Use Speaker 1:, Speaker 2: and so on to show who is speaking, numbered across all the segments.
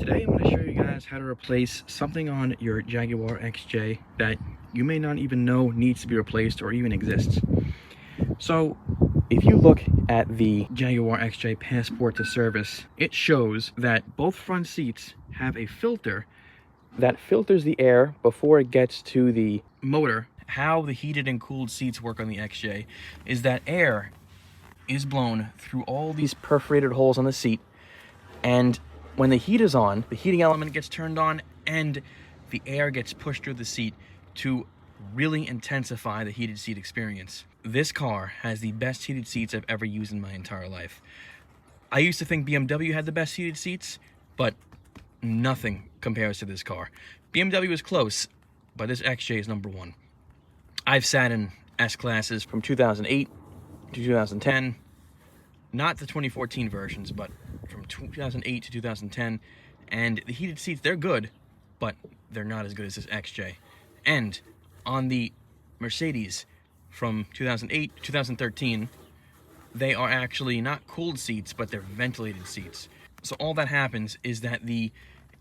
Speaker 1: Today I'm going to show you guys how to replace something on your Jaguar XJ that you may not even know needs to be replaced or even exists. So if you look at the Jaguar XJ Passport to Service, it shows that both front seats have a filter that filters the air before it gets to the motor. How the heated and cooled seats work on the XJ is that air is blown through all these perforated holes on the seat, and when the heat is on, the heating element gets turned on and the air gets pushed through the seat to really intensify the heated seat experience. This car has the best heated seats I've ever used in my entire life. I used to think BMW had the best heated seats, but nothing compares to this car. BMW is close, but this XJ is number one. I've sat in S-Classes from 2008 to 2010, not the 2014 versions, but from 2008 to 2010, and the heated seats, they're good, but they're not as good as this XJ. And on the Mercedes from 2008 to 2013, they are actually not cooled seats, but they're ventilated seats. So all that happens is that the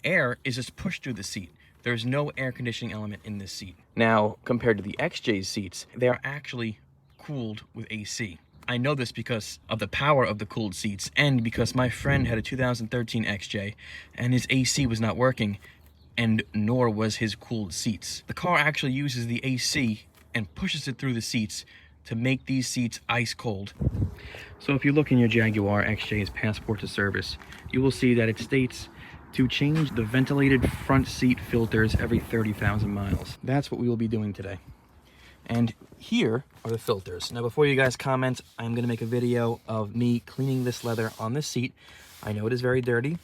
Speaker 1: air is just pushed through the seat. There's no air conditioning element in this seat. Now, compared to the XJ's seats, they are actually cooled with AC. I know this because of the power of the cooled seats and because my friend had a 2013 XJ and his AC was not working, and nor was his cooled seats. The car actually uses the AC and pushes it through the seats to make these seats ice cold. So if you look in your Jaguar XJ's Passport to Service, you will see that it states to change the ventilated front seat filters every 30,000 miles. That's what we will be doing today. And here are the filters. Now, before you guys comment, I'm going to make a video of me cleaning this leather on this seat. I know it is very dirty.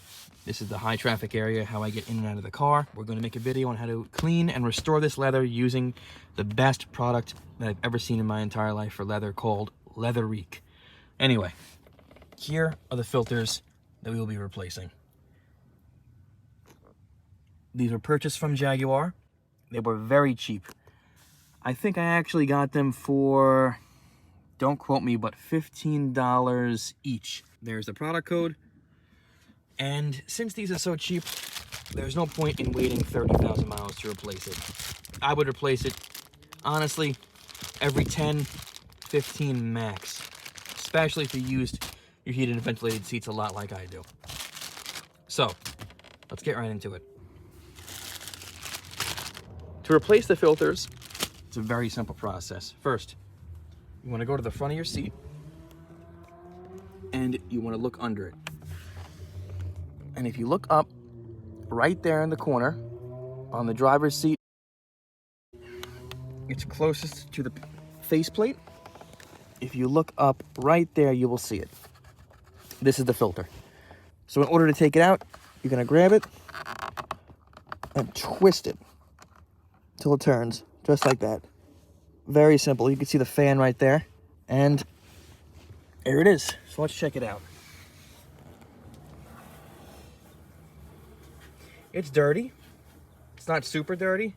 Speaker 1: This is the high traffic area, how I get in and out of the car. We're going to make a video on how to clean and restore this leather using the best product that I've ever seen in my entire life for leather, called Leather Reek. Anyway, here are the filters that we will be replacing. These were purchased from Jaguar. They were very cheap. I think I actually got them for, don't quote me, but $15 each. There's the product code. And since these are so cheap, there's no point in waiting 30,000 miles to replace it. I would replace it, honestly, every 10, 15 max. Especially if you used your heated and ventilated seats a lot like I do. So, let's get right into it. To replace the filters, it's a very simple process. First, you want to go to the front of your seat and you want to look under it. And if you look up right there in the corner on the driver's seat, it's closest to the faceplate. If you look up right there, you will see it. This is the filter. So in order to take it out, you're going to grab it and twist it till it turns, just like that. Very simple. You can see the fan right there, and there it is. So let's check it out. It's dirty. It's not super dirty,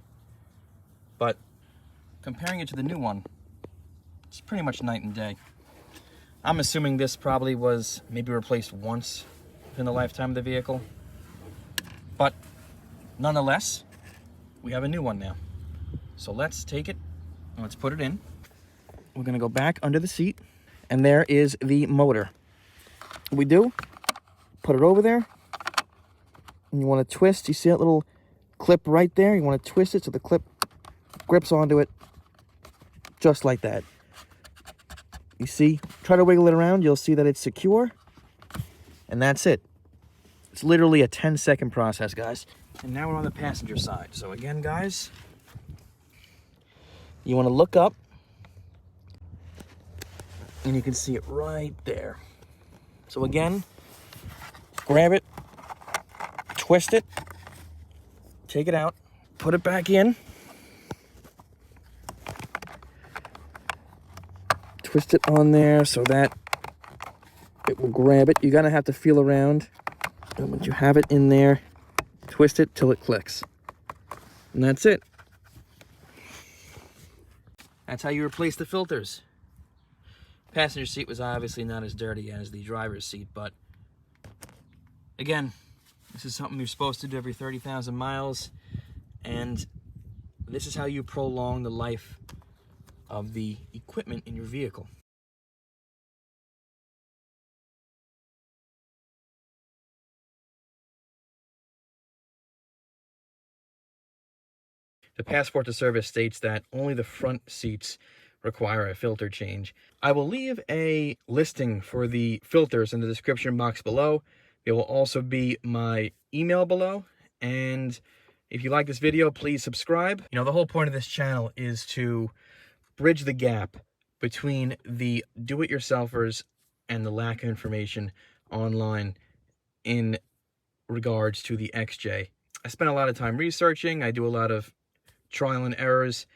Speaker 1: but comparing it to the new one, it's pretty much night and day. I'm assuming this probably was maybe replaced once in the lifetime of the vehicle, but nonetheless, we have a new one now. So let's take it and let's put it in. We're gonna go back under the seat, and there is the motor. What we do, put it over there, and you wanna twist. You see that little clip right there? You wanna twist it so the clip grips onto it, just like that. You see, try to wiggle it around, you'll see that it's secure, and that's it. It's literally a 10-second process, guys. And now we're on the passenger side. So again, guys, you want to look up, and you can see it right there. So again, grab it, twist it, take it out, put it back in, twist it on there so that it will grab it. You're gonna have to feel around, and once you have it in there, twist it till it clicks. And that's it. That's how you replace the filters. Passenger seat was obviously not as dirty as the driver's seat, but again, This is something you're supposed to do every 30,000 miles, and this is how you prolong the life of the equipment in your vehicle. The Passport to Service states that only the front seats require a filter change. I will leave a listing for the filters in the description box below. There will also be my email below, and if you like this video, please subscribe. You know, the whole point of this channel is to bridge the gap between the do-it-yourselfers and the lack of information online in regards to the XJ. I spent a lot of time researching. I do a lot of trial and errors,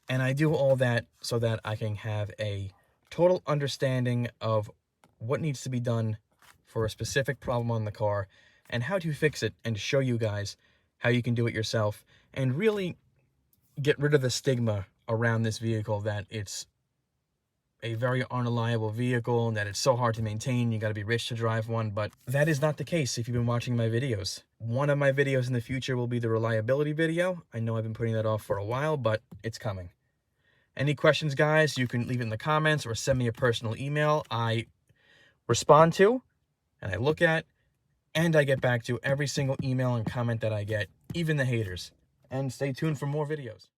Speaker 1: and I do all that so that I can have a total understanding of what needs to be done for a specific problem on the car and how to fix it, and to show you guys how you can do it yourself and really get rid of the stigma around this vehicle that it's a very unreliable vehicle and that it's so hard to maintain. You got to be rich to drive one, but that is not the case if you've been watching my videos. One of my videos in the future will be the reliability video. I know I've been putting that off for a while, but it's coming. Any questions, guys, you can leave it in the comments or send me a personal email. I respond to, and I look at, and I get back to every single email and comment that I get, even the haters. And stay tuned for more videos.